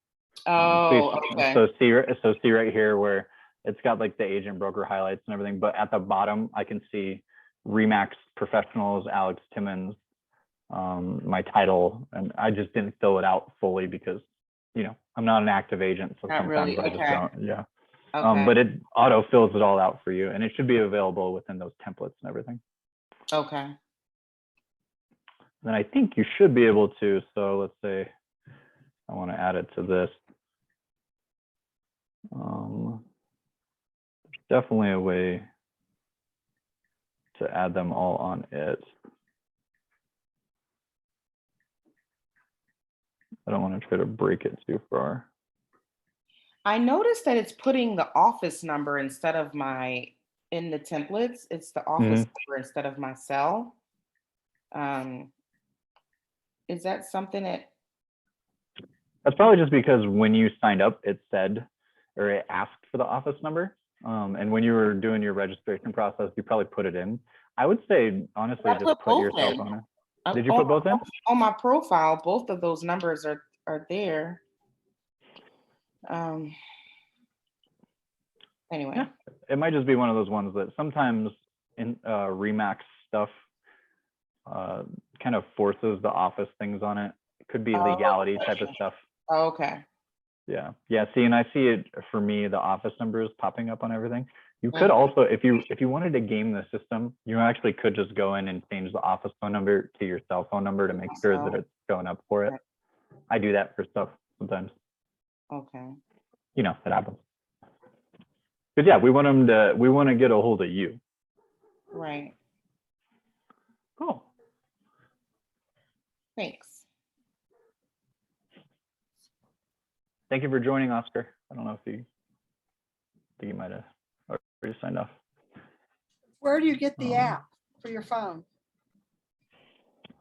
Okay. So see right here where it's got like the agent broker highlights and everything, but at the bottom, I can see Remax Professionals, Alex Timmons, my title, and I just didn't fill it out fully because, I'm not an active agent. So Not sometimes really. I just don't, yeah. Okay. But it auto fills it all out for you, and it should be available within those templates and everything. Okay. Then I think you should be able to, so let's say I want to add it to this. There's definitely a way to add them all on it. I don't want to try to break it too far. I noticed that it's putting the office number instead of in the templates, it's the office number instead of my cell. Is that something that That's probably just because when you signed up, it said, or it asked for the office number. And when you were doing your registration process, you probably put it in. I would say, honestly, I just put put your both cell in. phone in. Uh, Did you on put both in? On my profile, both of those numbers are there. Anyway. Yeah. It might just be one of those ones that sometimes in Remax stuff kind of forces the office things on it. It could be legality type of stuff. Oh, okay. Yeah. Yeah. See, and I see it for me, the office numbers popping up on everything. You could also, if you wanted to game the system, you actually could just go in and change the office phone number to your cell phone number to make sure that it's showing up for it. I do that for stuff sometimes. Okay. You know, it happens. But yeah, we want to get a hold of you. Right. Cool. Thanks. Thank you for joining, Oscar. I don't know if you think you might have already signed off. Where do you get the app for your phone?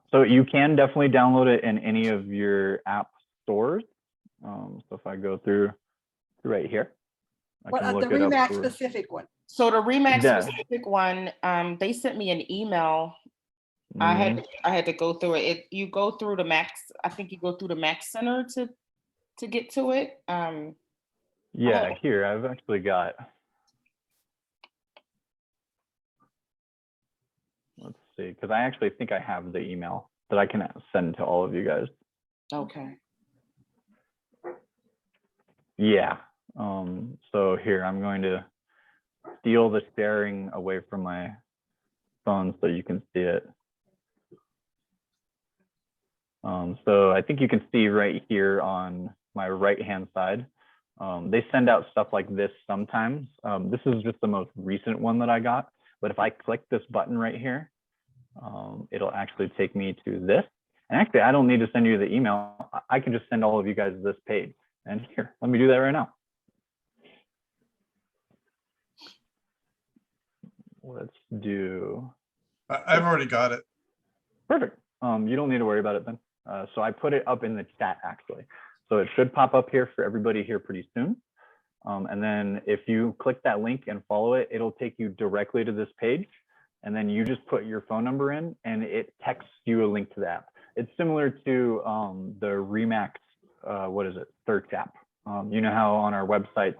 So you can definitely download it in any of your app stores. So if I go through right here, I What can the look it up. Remax specific one? So the Remax Yeah. specific one, they sent me an email. I had to go through it. You go through the Max. I think you go through the Max Center to get to it. Yeah, here I've actually got. Let's see, because I actually think I have the email that I can send to all of you guys. Okay. Yeah. So here I'm going to steal the sharing away from my phone so you can see it. So I think you can see right here on my right hand side, they send out stuff like this sometimes. This is just the most recent one that I got, but if I click this button right here, it'll actually take me to this. And actually, I don't need to send you the email. I can just send all of you guys this page. And here, let me do that right now. Let's do. I've already got it. Perfect. You don't need to worry about it then. So I put it up in the chat actually. So it should pop up here for everybody here pretty soon. And then if you click that link and follow it, it'll take you directly to this page. And then you just put your phone number in and it texts you a link to the app. It's similar to the Remax, search app. You know how on our website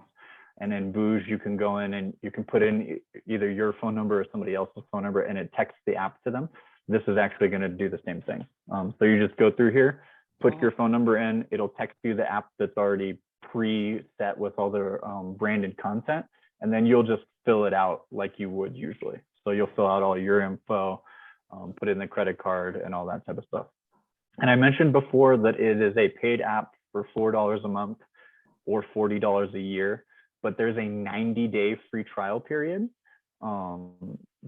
and in Booz, you can go in and you can put in either your phone number or somebody else's phone number and it texts the app to them. This is actually going to do the same thing. So you just go through here, put your phone number in, it'll text you the app that's already preset with all the branded content, and then you'll just fill it out like you would usually. So you'll fill out all your info, put in the credit card and all that type of stuff. And I mentioned before that it is a paid app for $4 a month or $40 a year, but there's a 90-day free trial period.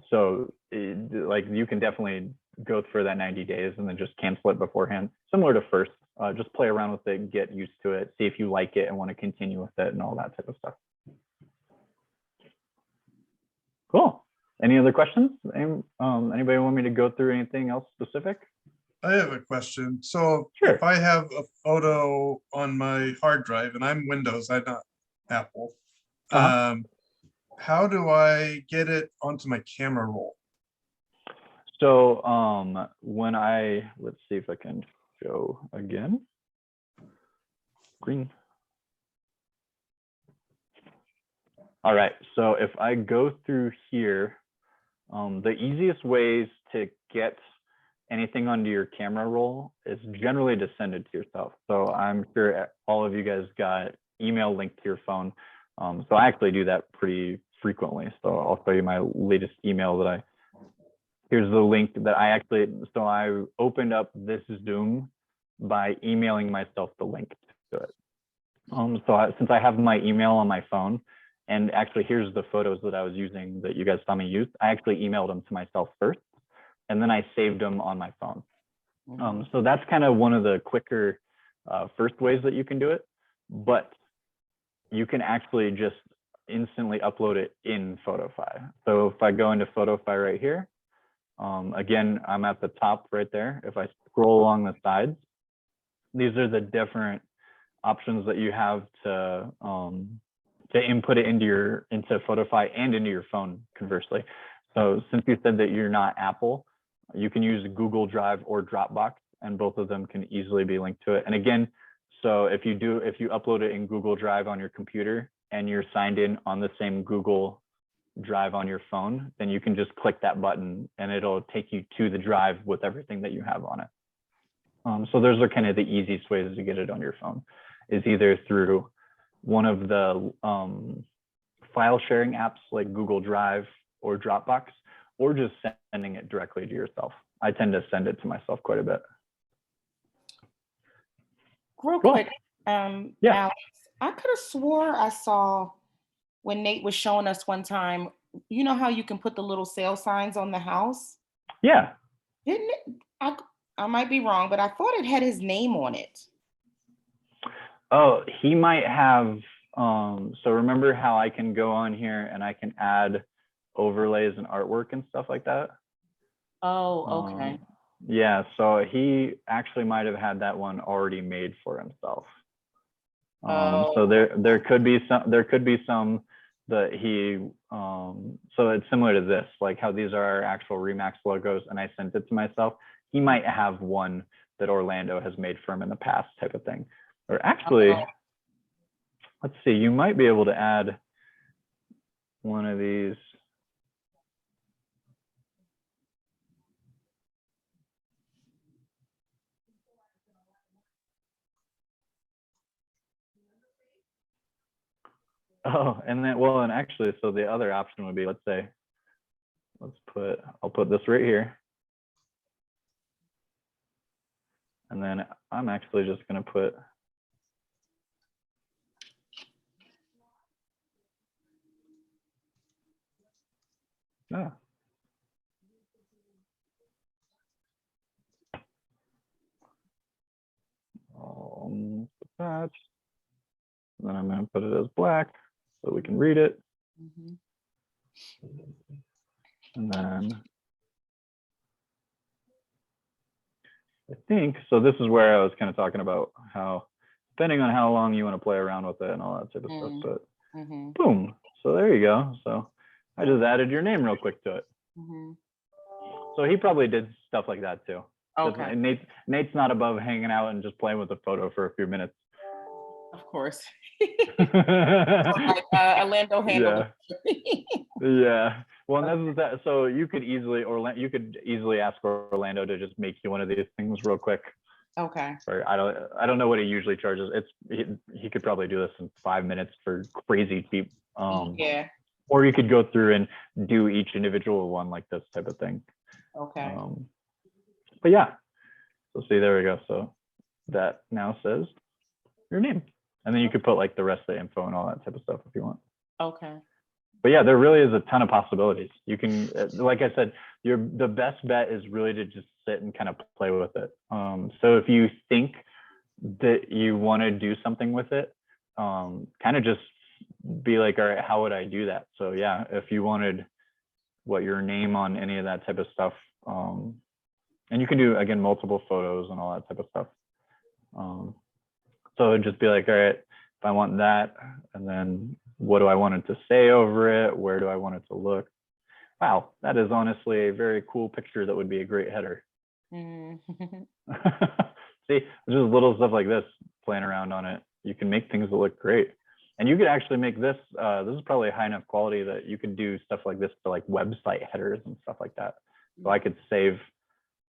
So you can definitely go for that 90 days and then just cancel it beforehand. Similar to First, just play around with it, get used to it, see if you like it and want to continue with it and all that type of stuff. Cool. Any other questions? Anybody want me to go through anything else specific? I have a question. So Sure. if I have a photo on my hard drive and I'm Windows, I'm not Apple, how do I get it onto my camera roll? So let's see if I can show again. Green. All right, so if I go through here, the easiest ways to get anything onto your camera roll is generally to send it to yourself. So I'm sure all of you guys got email linked to your phone. So I actually do that pretty frequently. So I'll show you my latest email that here's the link that I opened up this Zoom by emailing myself the link to it. Since I have my email on my phone, and actually here's the photos that I was using that you guys saw me use, I actually emailed them to myself first, and then I saved them on my phone. So that's kind of one of the quicker first ways that you can do it, but you can actually just instantly upload it in Photofy. So if I go into Photofy right here, again, I'm at the top right there. If I scroll along the sides, these are the different options that you have to input it into Photofy and into your phone, conversely. So since you said that you're not Apple, you can use Google Drive or Dropbox, and both of them can easily be linked to it. And again, so if you upload it in Google Drive on your computer and you're signed in on the same Google Drive on your phone, then you can just click that button and it'll take you to the drive with everything that you have on it. So those are kind of the easiest ways to get it on your phone, is either through one of the file sharing apps like Google Drive or Dropbox, or just sending it directly to yourself. I tend to send it to myself quite a bit. Real Cool. quick, Yeah. Alex, I could have swore I saw when Nate was showing us one time, you know how you can put the little sale signs on the house? Yeah. Didn't it? I might be wrong, but I thought it had his name on it. Oh, he might have. So remember how I can go on here and I can add overlays and artwork and stuff like that? Oh, okay. Yeah, so he actually might have had that one already made for himself. So there could be some that he so it's similar to this, like how these are our actual Remax logos and I sent it to myself. He might have one that Orlando has made for him in the past, type of thing. Or actually, let's see, you might be able to add one of these. Oh, and then, well, and actually, so the other option would be, let's say, I'll put this right here. And then I'm actually just going to put that. And then I'm going to put it as black so we can read it. Mm-hmm. And then I think, so this is where I was kind of talking about how, depending on how long you want to play around with it and all that type of stuff, but boom. So there you go. So I just added your name real quick to it. So he probably did stuff like that too. Okay. And Nate's not above hanging out and just playing with a photo for a few minutes. Of course. Like, Orlando handled it. Yeah. Well, and that's that. So you could easily ask Orlando to just make you one of these things real quick. Okay. Or I don't know what he usually charges. He could probably do this in 5 minutes for crazy cheap. Yeah. Or you could go through and do each individual one like this type of thing. Okay. But yeah. So see, there we go. So that now says your name. And then you could put like the rest of the info and all that type of stuff if you want. Okay. But yeah, there really is a ton of possibilities. You can, like I said, the best bet is really to just sit and kind of play with it. So if you think that you want to do something with it, kind of just be like, all right, how would I do that? So yeah, if you wanted your name on any of that type of stuff, and you can do, again, multiple photos and all that type of stuff. So it'd just be like, all right, if I want that, and then what do I want it to say over it? Where do I want it to look? Wow, that is honestly a very cool picture that would be a great header. See, just little stuff like this, playing around on it. You can make things that look great. And you could actually make this, this is probably high enough quality that you could do stuff like this for like website headers and stuff like that. So I could save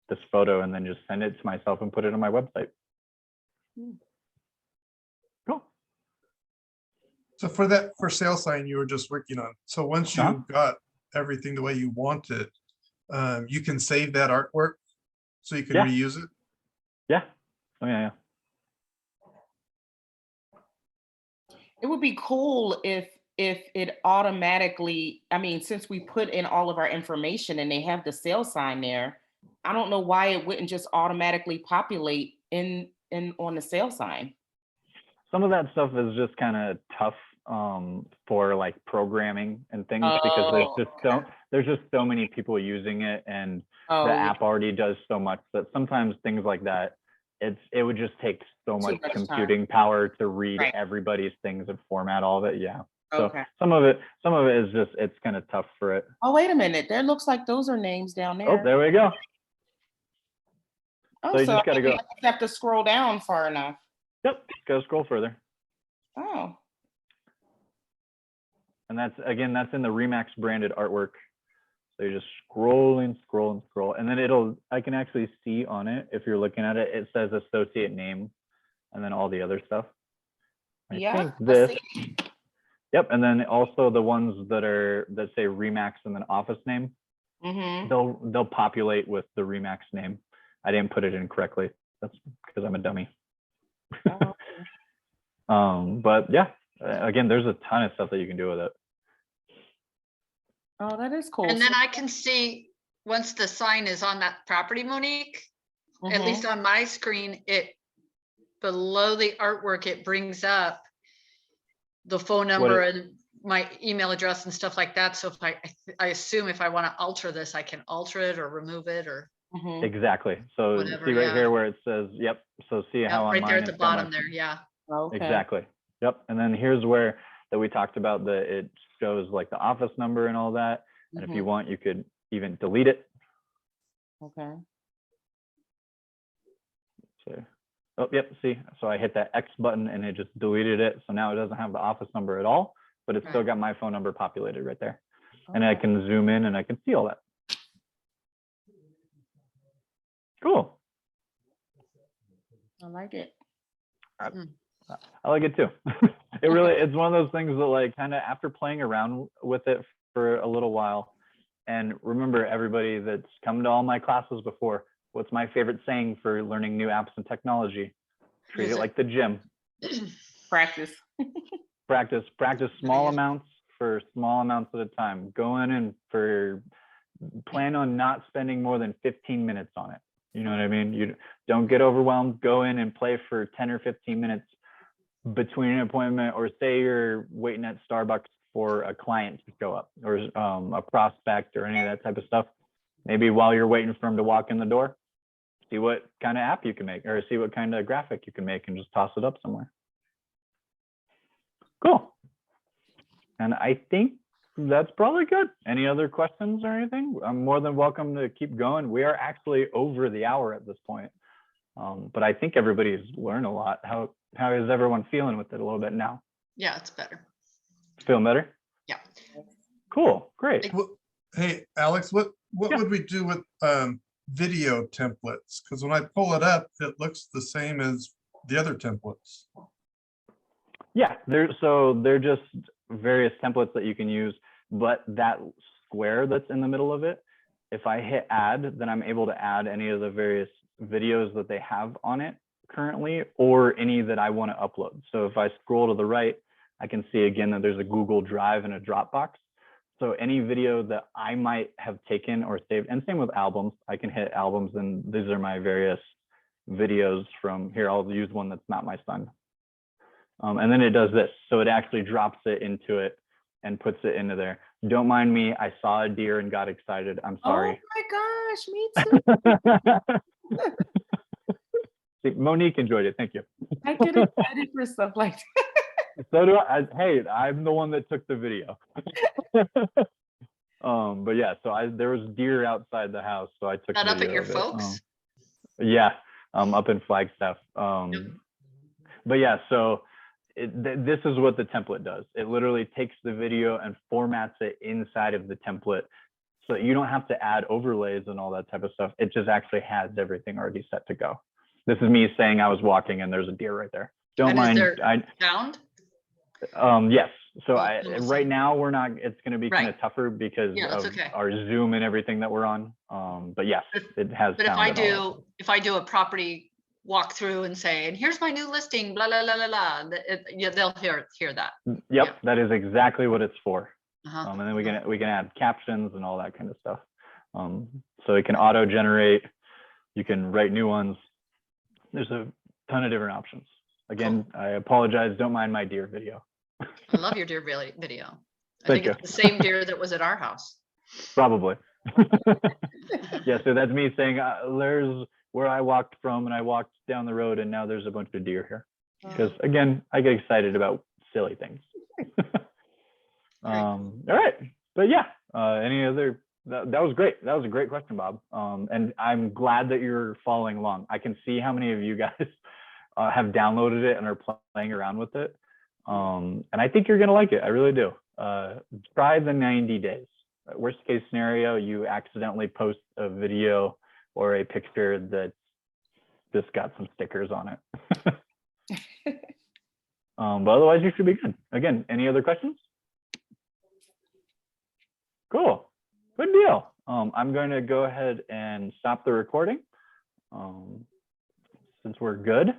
this photo and then just send it to myself and put it on my website. Cool. So for that for sale sign you were just working on, so once you got everything the way you want it, you can save that artwork so you can reuse it? Yeah. Oh yeah. It would be cool if it automatically, I mean, since we put in all of our information and they have the sale sign there, I don't know why it wouldn't just automatically populate in on the sale sign. Some of that stuff is just kind of tough for like programming and things, because there's just so many people using it, and the app already does so much that sometimes things like that it would just take so Too much much time. computing power to read Right. everybody's things and format all of it. Yeah. So Okay. some of it is just, it's kind of tough for it. Oh, wait a minute. There looks like those are names down there. Oh, there we go. Oh, so you just gotta maybe go. I just have to scroll down far enough. Yep. Go scroll further. Oh, And that's in the Remax branded artwork. So you're just scrolling, and then I can actually see on it, if you're looking at it, it says associate name, and then all the other stuff. I yeah. think I this, see. yep, and then also the ones that say Remax and then office name, Mhm. they'll populate with the Remax name. I didn't put it in correctly. That's because I'm a dummy. Oh, But yeah, again, there's a ton of stuff that you can do with it. oh, that is cool. And then I can see, once the sign is on that property, Monique, at least on my screen, below the artwork, it brings up the phone number and my email address and stuff like that. So if I assume if I want to alter this, I can alter it or remove it or Exactly. So whatever, see right yeah. here where it says, yep. So see how on right there mine at the it's got my- bottom there. Yeah. Okay. Exactly. Yep. And then here's where that we talked about it shows like the office number and all that. And if you want, you could even delete it. Okay. So, oh, yep. See, so I hit that X button and it just deleted it. So now it doesn't have the office number at all, but it's still got my phone number populated right there. And I can zoom in and I can see all that. Cool. I like it. I like it too. It's one of those things that like kind of after playing around with it for a little while, and remember everybody that's come to all my classes before, what's my favorite saying for learning new apps and technology? Treat it like the gym. Practice. Practice small amounts for small amounts at a time. Go in and plan on not spending more than 15 minutes on it. You know what I mean? You don't get overwhelmed. Go in and play for 10 or 15 minutes between an appointment, or say you're waiting at Starbucks for a client to show up, or a prospect, or any of that type of stuff. Maybe while you're waiting for them to walk in the door, see what kind of app you can make, or see what kind of graphic you can make, and just toss it up somewhere. Cool. And I think that's probably good. Any other questions or anything? I'm more than welcome to keep going. We are actually over the hour at this point. But I think everybody's learned a lot. How is everyone feeling with it a little bit now? Yeah, it's better. Feeling better? Yeah. Cool. Great. Hey, Alex, what would we do with video templates? Because when I pull it up, it looks the same as the other templates. Yeah, they're just various templates that you can use, but that square that's in the middle of it, if I hit add, then I'm able to add any of the various videos that they have on it currently, or any that I want to upload. So if I scroll to the right, I can see again that there's a Google Drive and a Dropbox. So any video that I might have taken or saved, and same with albums, I can hit albums, and these are my various videos from here. I'll use one that's not my son. And then it does this. So it actually drops it into it and puts it into there. Don't mind me. I saw a deer and got excited. I'm sorry. Oh my gosh, me too. See, Monique enjoyed it. Thank you. I get excited for stuff like that. So do I. Hey, I'm the one that took the video. But yeah, so there was deer outside the house, so I took Not up at video your of it. folks? Yeah, up in Flagstaff. But yeah, so this is what the template does. It literally takes the video and formats it inside of the template, so you don't have to add overlays and all that type of stuff. It just actually has everything already set to go. This is me saying I was walking and there's a deer right there. Don't mind. Is there sound? Yes. So Well, right now we're not. It's going to be kind of Right. tougher because Yeah, that's of okay. our Zoom and everything that we're on. But yes, it has. But if sound and all that. I do a property walkthrough and say, and here's my new listing, blah, blah, blah, blah, blah, yeah, they'll hear that. Yep, yeah. that is exactly what it's for. Uh-huh. And then we can add captions and all that kind of stuff. So it can auto generate. You can write new ones. There's a ton of different options. Again, cool. I apologize. Don't mind my deer video. I love your deer video. I Thank think you. it's the same deer that was at our house. Probably. Yeah, so that's me saying there's where I walked from, and I walked down the road, and now there's a bunch of deer here. Because again, I get excited about silly things. All right, but yeah, any other? That was great. That was a great question, Bob. And I'm glad that you're following along. I can see how many of you guys have downloaded it and are playing around with it. And I think you're gonna like it. I really do. Try the 90 days. Worst case scenario, you accidentally post a video or a picture that just got some stickers on it. But otherwise, you should be good. Again, any other questions? Cool. Good deal. I'm going to go ahead and stop the recording since we're good.